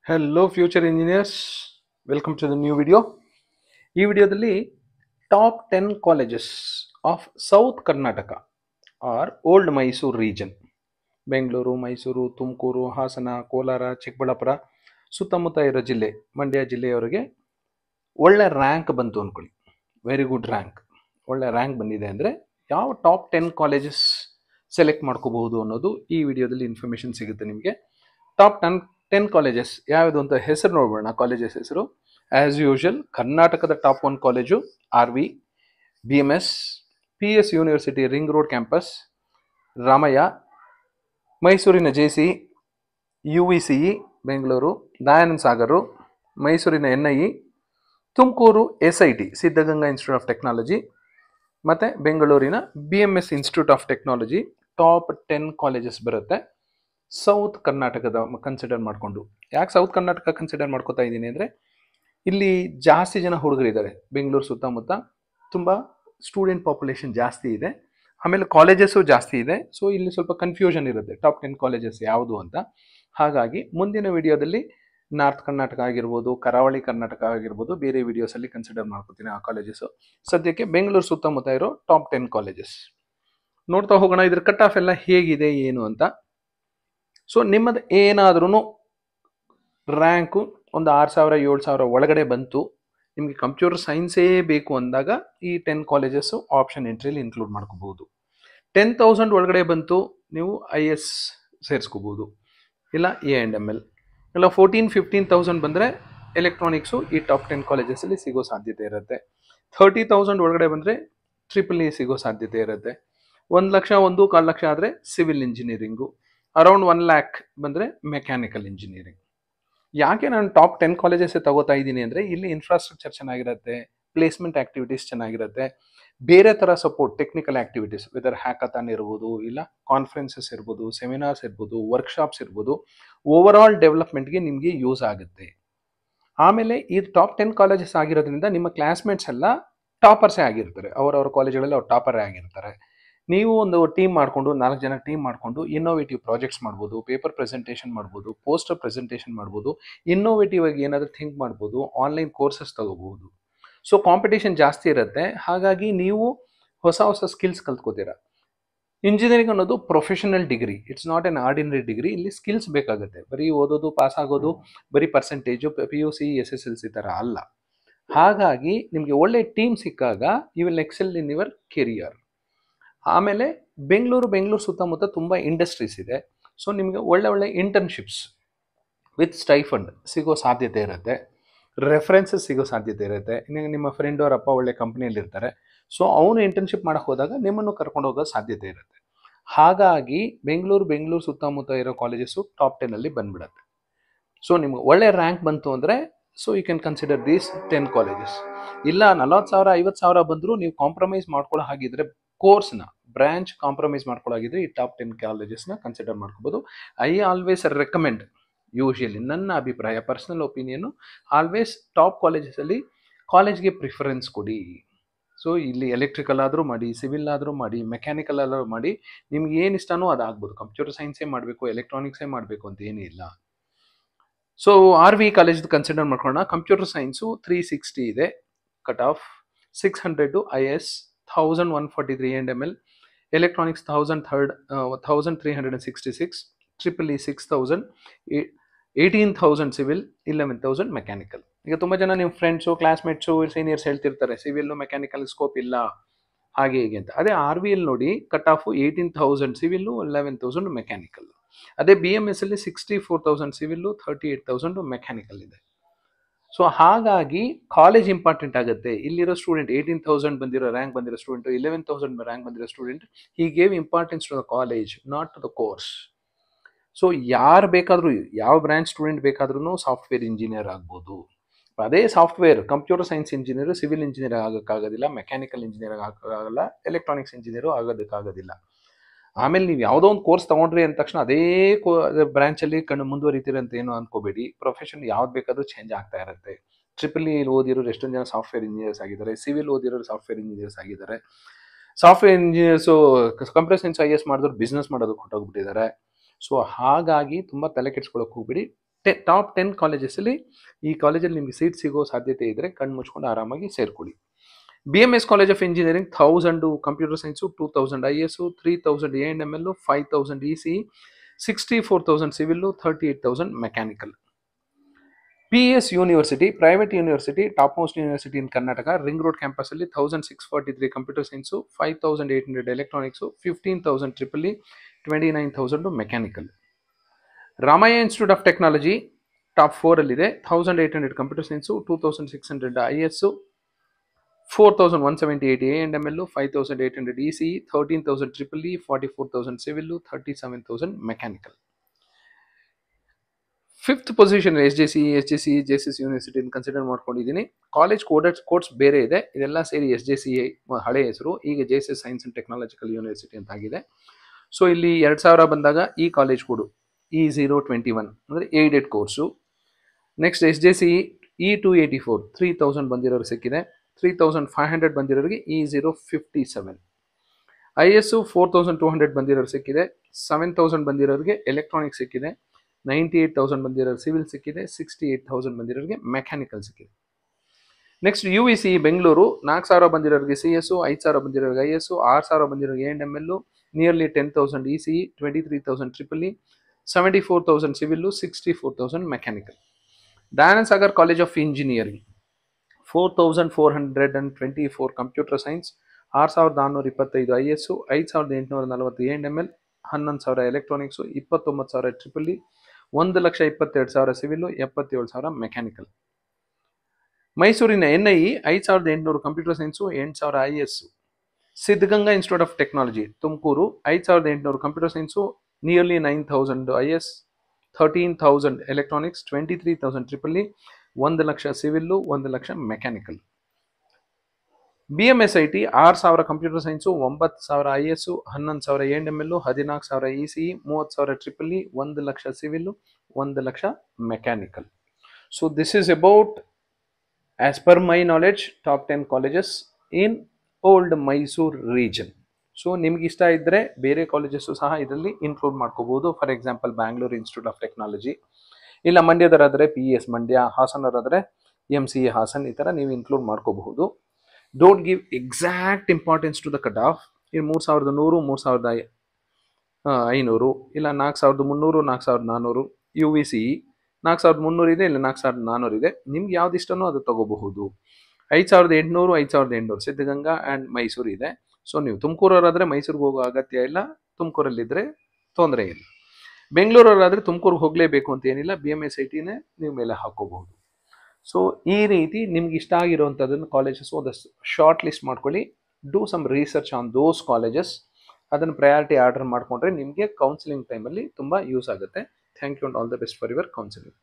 Hello future engineers, welcome to the new video. ಈ ವಿಡಿಯೋದಲ್ಲಿ top 10 colleges of south Karnataka or old Mysuru region, Bengaluru, Mysuru, Tumakuru, Hassan, Kolar, Chikkaballapura ಸುತ್ತಮುತ್ತ ಇರೋ ಜಿಲ್ಲೆ, ಮಂಡ್ಯ ಜಿಲ್ಲೆಯವರಿಗೆ ಒಳ್ಳೆ ರ್ಯಾಂಕ್ ಬಂತು ಅಂದ್ಕೊಳ್ಳಿ. ವೆರಿ ಗುಡ್ ರ್ಯಾಂಕ್, ಒಳ್ಳೆ ರ್ಯಾಂಕ್ ಬಂದಿದೆ ಅಂದರೆ ಯಾವ ಟಾಪ್ 10 ಕಾಲೇಜಸ್ ಸೆಲೆಕ್ಟ್ ಮಾಡ್ಕೋಬಹುದು ಅನ್ನೋದು ಈ ವಿಡಿಯೋದಲ್ಲಿ ಇನ್ಫಾರ್ಮೇಷನ್ ಸಿಗುತ್ತೆ ನಿಮಗೆ. ಟಾಪ್ 10 ಕಾಲೇಜಸ್ ಯಾವುದು ಅಂತ ಹೆಸರು ನೋಡೋಣ. ಕಾಲೇಜಸ್ ಹೆಸರು ಆಸ್ ಯೂಶುವಲ್ ಕರ್ನಾಟಕದ top 1 college RV, BMS, PS university ring road campus, Ramaiah, ಮೈಸೂರಿನ JC, UVCE ಬೆಂಗಳೂರು, ದಯಾನಂದ ಸಾಗರು, ಮೈಸೂರಿನ NIE, Tumakuru SIT Siddaganga institute of technology, ಮತ್ತು ಬೆಂಗಳೂರಿನ BMS institute of technology. Top 10 colleges ಬರುತ್ತೆ ಸೌತ್ ಕರ್ನಾಟಕದ ಕನ್ಸಿಡರ್ ಮಾಡಿಕೊಂಡು. ಯಾಕೆ ಸೌತ್ ಕರ್ನಾಟಕ ಕನ್ಸಿಡರ್ ಮಾಡ್ಕೋತಾ ಇದ್ದೀನಿ ಅಂದರೆ ಇಲ್ಲಿ ಜಾಸ್ತಿ ಜನ ಹುಡುಗರಿದ್ದಾರೆ. ಬೆಂಗಳೂರು ಸುತ್ತಮುತ್ತ ತುಂಬ ಸ್ಟೂಡೆಂಟ್ ಪಾಪ್ಯುಲೇಷನ್ ಜಾಸ್ತಿ ಇದೆ, ಆಮೇಲೆ ಕಾಲೇಜಸ್ಸು ಜಾಸ್ತಿ ಇದೆ. ಸೊ ಇಲ್ಲಿ ಸ್ವಲ್ಪ ಕನ್ಫ್ಯೂಷನ್ ಇರುತ್ತೆ ಟಾಪ್ 10 ಕಾಲೇಜಸ್ ಯಾವುದು ಅಂತ. ಹಾಗಾಗಿ ಮುಂದಿನ ವಿಡಿಯೋದಲ್ಲಿ ನಾರ್ತ್ ಕರ್ನಾಟಕ ಆಗಿರ್ಬೋದು, ಕರಾವಳಿ ಕರ್ನಾಟಕ ಆಗಿರ್ಬೋದು, ಬೇರೆ ವಿಡಿಯೋಸಲ್ಲಿ ಕನ್ಸಿಡರ್ ಮಾಡ್ಕೋತೀನಿ ಆ ಕಾಲೇಜಸ್ಸು. ಸದ್ಯಕ್ಕೆ ಬೆಂಗಳೂರು ಸುತ್ತಮುತ್ತ ಇರೋ ಟಾಪ್ 10 ಕಾಲೇಜಸ್ ನೋಡ್ತಾ ಹೋಗೋಣ. ಇದ್ರ ಕಟ್ ಆಫ್ ಎಲ್ಲ ಹೇಗಿದೆ ಏನು ಅಂತ. ಸೊ ನಿಮ್ಮದು ಏನಾದ್ರೂ ರ್ಯಾಂಕು ಒಂದು 6,000 7,000 ಒಳಗಡೆ ಬಂತು, ನಿಮಗೆ ಕಂಪ್ಯೂಟರ್ ಸೈನ್ಸೇ ಬೇಕು ಅಂದಾಗ ಈ 10 ಕಾಲೇಜಸ್ಸು ಆಪ್ಷನ್ ಎಂಟ್ರಿಯಲ್ಲಿ ಇನ್ಕ್ಲೂಡ್ ಮಾಡ್ಕೋಬಹುದು. 10,000 ಒಳಗಡೆ ಬಂತು, ನೀವು IS ಸೇರಿಸ್ಕೋಬೋದು, ಇಲ್ಲ A&ML, ಇಲ್ಲ 14,000-15,000 ಬಂದರೆ ಎಲೆಕ್ಟ್ರಾನಿಕ್ಸು ಈ ಟಾಪ್ 10 ಕಾಲೇಜಸಲ್ಲಿ ಸಿಗೋ ಸಾಧ್ಯತೆ ಇರುತ್ತೆ. 30,000 ಒಳಗಡೆ ಬಂದರೆ EEE ಸಿಗೋ ಸಾಧ್ಯತೆ ಇರುತ್ತೆ. 1 ಲಕ್ಷ 1.25 ಲಕ್ಷ ಆದರೆ ಸಿವಿಲ್ ಇಂಜಿನಿಯರಿಂಗು, ಅರೌಂಡ್ 1 ಲ್ಯಾಕ್ ಬಂದರೆ ಮೆಕ್ಯಾನಿಕಲ್ ಇಂಜಿನಿಯರಿಂಗ್. ಯಾಕೆ ನಾನು ಟಾಪ್ 10 ಕಾಲೇಜಸ್ ತಗೋತಾ ಇದ್ದೀನಿ ಅಂದರೆ ಇಲ್ಲಿ ಇನ್ಫ್ರಾಸ್ಟ್ರಕ್ಚರ್ ಚೆನ್ನಾಗಿರುತ್ತೆ, ಪ್ಲೇಸ್ಮೆಂಟ್ ಆಕ್ಟಿವಿಟೀಸ್ ಚೆನ್ನಾಗಿರುತ್ತೆ, ಬೇರೆ ಥರ support technical activities, whether hackathon ಇರ್ಬೋದು, ಇಲ್ಲ ಕಾನ್ಫರೆನ್ಸಸ್ ಇರ್ಬೋದು, ಸೆಮಿನಾರ್ಸ್ ಇರ್ಬೋದು, ವರ್ಕ್ಶಾಪ್ಸ್ ಇರ್ಬೋದು, ಓವರ್ ಆಲ್ ಡೆವಲಪ್ಮೆಂಟ್ಗೆ ನಿಮಗೆ ಯೂಸ್ ಆಗುತ್ತೆ. ಆಮೇಲೆ ಈ ಟಾಪ್ 10 ಕಾಲೇಜಸ್ ಆಗಿರೋದ್ರಿಂದ ನಿಮ್ಮ ಕ್ಲಾಸ್ಮೇಟ್ಸ್ ಎಲ್ಲ ಟಾಪರ್ಸೇ ಆಗಿರ್ತಾರೆ, ಅವರವ್ರ ಕಾಲೇಜ್ಗಳಲ್ಲಿ ಅವ್ರು ಟಾಪರೇ ಆಗಿರ್ತಾರೆ. ನೀವು ಒಂದು ಟೀಮ್ ಮಾಡಿಕೊಂಡು 4 ಜನ ಟೀಮ್ ಮಾಡಿಕೊಂಡು ಇನ್ನೋವೇಟಿವ್ ಪ್ರಾಜೆಕ್ಟ್ಸ್ ಮಾಡ್ಬೋದು, ಪೇಪರ್ ಪ್ರೆಸೆಂಟೇಷನ್ ಮಾಡ್ಬೋದು, ಪೋಸ್ಟರ್ ಪ್ರೆಸೆಂಟೇಷನ್ ಮಾಡ್ಬೋದು, ಇನ್ನೋವೇಟಿವ್ ಆಗಿ ಏನಾದರೂ ಥಿಂಕ್ ಮಾಡ್ಬೋದು, ಆನ್ಲೈನ್ ಕೋರ್ಸಸ್ ತಗೋಬಹುದು. ಸೊ ಕಾಂಪಿಟೇಷನ್ ಜಾಸ್ತಿ ಇರುತ್ತೆ, ಹಾಗಾಗಿ ನೀವು ಹೊಸ ಹೊಸ ಸ್ಕಿಲ್ಸ್ ಕಲ್ತ್ಕೋತೀರಾ. ಇಂಜಿನಿಯರಿಂಗ್ ಅನ್ನೋದು professional degree, it's not an ordinary degree. ಇಲ್ಲಿ ಸ್ಕಿಲ್ಸ್ ಬೇಕಾಗುತ್ತೆ, ಬರೀ ಓದೋದು, ಪಾಸ್ ಆಗೋದು, ಬರೀ ಪರ್ಸೆಂಟೇಜು, PUC SSLC ಥರ ಅಲ್ಲ. ಹಾಗಾಗಿ ನಿಮಗೆ ಒಳ್ಳೆ ಟೀಮ್ ಸಿಕ್ಕಾಗ you will excel in your career. ಆಮೇಲೆ ಬೆಂಗಳೂರು ಸುತ್ತಮುತ್ತ ತುಂಬ ಇಂಡಸ್ಟ್ರೀಸ್ ಇದೆ. ಸೊ ನಿಮಗೆ ಒಳ್ಳೆ ಇಂಟರ್ನ್ಶಿಪ್ಸ್ ವಿತ್ ಸ್ಟೈಫಂಡ್ ಸಿಗೋ ಸಾಧ್ಯತೆ ಇರುತ್ತೆ, ರೆಫರೆನ್ಸಸ್ ಸಿಗೋ ಸಾಧ್ಯತೆ ಇರುತ್ತೆ. ನಿಮ್ಮ ಫ್ರೆಂಡ್ ಅವರಪ್ಪ ಒಳ್ಳೆ ಕಂಪ್ನಿಯಲ್ಲಿ ಇರ್ತಾರೆ, ಸೊ ಅವನು ಇಂಟರ್ನ್ಶಿಪ್ ಮಾಡಕ್ಕೆ ಹೋದಾಗ ನಿಮ್ಮನ್ನು ಕರ್ಕೊಂಡು ಹೋಗೋ ಸಾಧ್ಯತೆ ಇರುತ್ತೆ. ಹಾಗಾಗಿ ಬೆಂಗಳೂರು ಸುತ್ತಮುತ್ತ ಇರೋ ಕಾಲೇಜಸ್ಸು ಟಾಪ್ 10 ಬಂದ್ಬಿಡುತ್ತೆ. ಸೊ ನಿಮ್ಗೆ ಒಳ್ಳೆ ರ್ಯಾಂಕ್ ಬಂತು ಅಂದರೆ so you can consider these 10 colleges. ಇಲ್ಲ 40,000 50,000 ಬಂದರೂ ನೀವು ಕಾಂಪ್ರಮೈಸ್ ಮಾಡ್ಕೊಳ್ಳೋ ಹಾಗಿದ್ರೆ, ಕೋರ್ಸ್ನ ಬ್ರಾಂಚ್ ಕಾಂಪ್ರಮೈಸ್ ಮಾಡ್ಕೊಳ್ಳೋಗಿದ್ರೆ ಈ ಟಾಪ್ 10 ಕಾಲೇಜಸ್ನ ಕನ್ಸಿಡರ್ ಮಾಡ್ಕೋಬೋದು. ಐ ಆಲ್ವೇಸ್ ರೆಕಮೆಂಡ್, ಯೂಶುವಲಿ ನನ್ನ ಅಭಿಪ್ರಾಯ, ಪರ್ಸನಲ್ ಒಪಿನಿಯನು, ಆಲ್ವೇಸ್ ಟಾಪ್ ಕಾಲೇಜಸಲ್ಲಿ ಕಾಲೇಜ್ಗೆ ಪ್ರಿಫರೆನ್ಸ್ ಕೊಡಿ. ಸೊ ಇಲ್ಲಿ ಎಲೆಕ್ಟ್ರಿಕಲ್ ಆದರೂ ಮಾಡಿ, ಸಿವಿಲ್ ಆದರೂ ಮಾಡಿ, ಮೆಕ್ಯಾನಿಕಲ್ ಆದರೂ ಮಾಡಿ, ನಿಮ್ಗೆ ಏನು ಇಷ್ಟನೋ ಅದಾಗ್ಬೋದು. ಕಂಪ್ಯೂಟರ್ ಸೈನ್ಸೇ ಮಾಡಬೇಕು, ಎಲೆಕ್ಟ್ರಾನಿಕ್ಸೇ ಮಾಡಬೇಕು ಅಂತ ಏನೂ ಇಲ್ಲ. ಸೊ RV ಕಾಲೇಜ್ದು ಕನ್ಸಿಡರ್ ಮಾಡ್ಕೊಳ್ಳೋಣ. ಕಂಪ್ಯೂಟರ್ ಸೈನ್ಸು 360 ಇದೆ cut off, 600 IS, 1,143 A&ML, electronics 1,366, EEE 6,000, 18,000 civil, 11,000 mechanical. ಈಗ ತುಂಬ ಜನ ನಿಮ್ಮ ಫ್ರೆಂಡ್ಸು, ಕ್ಲಾಸ್ಮೇಟ್ಸು, ಸೀನಿಯರ್ಸ್ ಹೇಳ್ತಿರ್ತಾರೆ ಸಿವಿಲ್ಲು ಮೆಕ್ಯಾನಿಕಲ್ ಸ್ಕೋಪ್ ಇಲ್ಲ ಹಾಗೆ ಹೀಗೆ ಅಂತ. ಅದೇ RVL ನೋಡಿ, ಕಟ್ ಆಫು 18,000 ಸಿವಿಲ್ಲು, 11,000 ಮೆಕ್ಯಾನಿಕಲ್. ಅದೇ BMS ಅಲ್ಲಿ 64,000 ಸಿವಿಲ್ಲು, 38,000 ಮೆಕ್ಯಾನಿಕಲ್ ಇದೆ. ಸೊ ಹಾಗಾಗಿ ಕಾಲೇಜ್ ಇಂಪಾರ್ಟೆಂಟ್ ಆಗುತ್ತೆ. ಇಲ್ಲಿರೋ ಸ್ಟೂಡೆಂಟ್ 18,000 ಬಂದಿರೋ ರ್ಯಾಂಕ್ ಬಂದಿರೋ ಸ್ಟೂಡೆಂಟು, 11,000 ರ್ಯಾಂಕ್ ಬಂದಿರೋ student, he gave importance to the college, not to the course. So ಯಾರು ಬೇಕಾದರೂ, ಯಾವ ಬ್ರಾಂಚ್ ಸ್ಟೂಡೆಂಟ್ ಬೇಕಾದ್ರೂ ಸಾಫ್ಟ್ವೇರ್ ಇಂಜಿನಿಯರ್ ಆಗ್ಬೋದು. ಅದೇ software computer science engineer civil engineer ಆಗೋಕ್ಕಾಗೋದಿಲ್ಲ, ಮೆಕ್ಯಾನಿಕಲ್ ಇಂಜಿನಿಯರ್ ಆಗೋಕ್ಕಾಗಲ್ಲ, ಎಲೆಕ್ಟ್ರಾನಿಕ್ಸ್ ಇಂಜಿನಿಯರು ಆಗೋದಕ್ಕಾಗೋದಿಲ್ಲ. ಆಮೇಲೆ ನೀವು ಯಾವುದೋ ಒಂದು ಕೋರ್ಸ್ ತೊಗೊಂಡ್ರಿ ಅಂದ ತಕ್ಷಣ ಅದೇ ಬ್ರಾಂಚಲ್ಲಿ ಮುಂದುವರಿತೀರಿ ಅಂತ ಏನು ಅಂದ್ಕೋಬೇಡಿ. ಪ್ರೊಫೆಷನ್ ಯಾವ್ದು ಬೇಕಾದರೂ ಚೇಂಜ್ ಆಗ್ತಾ ಇರುತ್ತೆ. EEE ಓದಿರೋರು ಎಷ್ಟೊಂದು ಜನ ಸಾಫ್ಟ್ವೇರ್ ಇಂಜಿನಿಯರ್ಸ್ ಆಗಿದ್ದಾರೆ, ಸಿವಿಲ್ ಓದಿರೋರು ಸಾಫ್ಟ್ವೇರ್ ಇಂಜಿನಿಯರ್ಸ್ ಆಗಿದ್ದಾರೆ, software engineers computer science IS ಮಾಡಿದ್ರು ಬಿಸ್ನೆಸ್ ಮಾಡೋದಕ್ಕೆ ಹೊಟ್ಟೋಗ್ಬಿಟ್ಟಿದ್ದಾರೆ. ಸೊ ಹಾಗಾಗಿ ತುಂಬ ತಲೆ ಕೆಡ್ಸ್ಕೊಳ್ಳೋಕೆ ಹೋಗ್ಬಿಡಿ. ಟಾಪ್ 10 ಕಾಲೇಜಸ್ಸಲ್ಲಿ ಈ ಕಾಲೇಜಲ್ಲಿ ನಿಮಗೆ ಸೀಟ್ ಸಿಗೋ ಸಾಧ್ಯತೆ ಇದ್ದರೆ ಕಣ್ಣು ಮುಚ್ಕೊಂಡು ಆರಾಮಾಗಿ ಸೇರ್ಕೊಳ್ಳಿ. BMS college of engineering 1000 computer science, 2000 IS, 3000 A&ML, 5000 ECE, 64,000 civil, 38,000 mechanical. PS university, private university, top most university in Karnataka, ring road campus ಅಲ್ಲಿ 1643 computer science, 5800 electronics, 15,000 EEE, 29,000 mechanical. Ramaiah institute of technology top 4 ಅಲ್ಲಿದೆ, 1800 computer science, 2600 IS, 4178 A&ML, 5800 ECE, 13,000 EEE, 44,000 civil, 37,000 mechanical. 5th position SJCE, JSS university consider ಮಾಡ್ಕೊಂಡಿದ್ದೀನಿ. College course ಬೇರೆ ಇದೆ, ಇದೆಲ್ಲ ಸೇರಿ SJCE ಹಳೆ ಹೆಸರು, ಈಗ JSS science and technological university ಅಂತ ಆಗಿದೆ. ಸೊ ಇಲ್ಲಿ 2000 ಬಂದಾಗ ಈ ಕಾಲೇಜ್ ಕೋಡು E021 ಅಂದರೆ aided course. Next SJCE E284 3000 ಬಂದಿರೋರು ಸಿಕ್ಕಿದೆ, 3500 ಬಂದಿರೋರಿಗೆ E057. IS 4200 ಬಂದಿರೋರು ಸಿಕ್ಕಿದೆ, 7000 ಬಂದಿರೋರಿಗೆ ಎಲೆಕ್ಟ್ರಾನಿಕ್ಸ್ ಸಿಕ್ಕಿದೆ, 98,000 ಬಂದಿರೋರು ಸಿವಿಲ್ ಸಿಕ್ಕಿದೆ, 68,000 ಬಂದಿರೋರಿಗೆ ಮೆಕ್ಯಾನಿಕಲ್ ಸಿಕ್ಕಿದೆ. Next UECE Bengaluru 4000 ಬಂದಿರೋರಿಗೆ CS, 5000 ಬಂದಿರೋರಿಗೆ IS, 6000 ಬಂದಿರೋರಿಗೆ A&ML, nearly 10,000 ECE, 23,000 EEE, 74,000 civil, 64,000 mechanical. Dayananda Sagar college of engineering 4424 computer science, 6425 IS, 5840 A&ML, 11,000 electronics, 29,000 EEE, 1,22,000 civil, 77,000 mechanical. ಮೈಸೂರಿನ NIE 5800 computer science, 8,000 IS. Siddaganga institute of technology Tumakuru 5800 computer science, nearly 9,000 IS, 13,000 electronics, 23,000 EEE, 1,00,000 civil, 1,00,000 mechanical. BMS IT 6,000 computer science, 9,000 IS, 11,000 A&ML, 14,000 ECE, 30,000 EEE, 1,00,000 civil, 1,00,000 mechanical. So this is about, as per my knowledge, top 10 colleges in old Mysuru region. So ನಿಮ್ಗೆ ಇಷ್ಟ ಇದ್ದರೆ ಬೇರೆ colleges ಸಹ ಇದರಲ್ಲಿ include ಮಾಡ್ಕೋಬಹುದು. For example Bangalore institute of technology, ಇಲ್ಲ ಮಂಡ್ಯದವರಾದರೆ PES Mandya, ಹಾಸನವರಾದರೆ MCA Haasan, ಈ ಥರ ನೀವು ಇನ್ಕ್ಲೂಡ್ ಮಾಡ್ಕೋಬಹುದು. Don't give exact importance to the cut off. ಇಲ್ಲಿ 3100, 3500, ಇಲ್ಲ 4300, 4400. UVCE 4300 ಇದೆ, ಇಲ್ಲ 4400 ಇದೆ. ನಿಮ್ಗೆ ಯಾವ್ದು ಇಷ್ಟನೋ ಅದು ತಗೋಬಹುದು. 5800, 5800 ಸಿದ್ಧಗಂಗಾ ಆ್ಯಂಡ್ ಮೈಸೂರು ಇದೆ. ಸೊ ನೀವು ತುಮಕೂರವರಾದರೆ ಮೈಸೂರಿಗೆ ಹೋಗೋ ಅಗತ್ಯ ಇಲ್ಲ, ತುಮಕೂರಲ್ಲಿದ್ದರೆ ತೊಂದರೆ ಇಲ್ಲ. ಬೆಂಗಳೂರವರಾದರೆ ತುಮಕೂರಿಗೆ ಹೋಗಲೇಬೇಕು ಅಂತ ಏನಿಲ್ಲ, BMS ITನೇ ನೀವು ಮೇಲೆ ಹಾಕೋಬಹುದು. ಸೊ ಈ ರೀತಿ ನಿಮ್ಗೆ ಇಷ್ಟ ಆಗಿರುವಂಥದ್ದನ್ನು ಕಾಲೇಜಸ್ ಒಂದಷ್ಟು ಶಾರ್ಟ್ ಲಿಸ್ಟ್ ಮಾಡ್ಕೊಳ್ಳಿ. Do some research on those colleges. ಅದನ್ನು ಪ್ರಯಾರಿಟಿ ಆರ್ಡರ್ ಮಾಡಿಕೊಂಡ್ರೆ ನಿಮಗೆ ಕೌನ್ಸಿಲಿಂಗ್ ಟೈಮಲ್ಲಿ ತುಂಬ ಯೂಸ್ ಆಗುತ್ತೆ. Thank you and all the best for your counselling.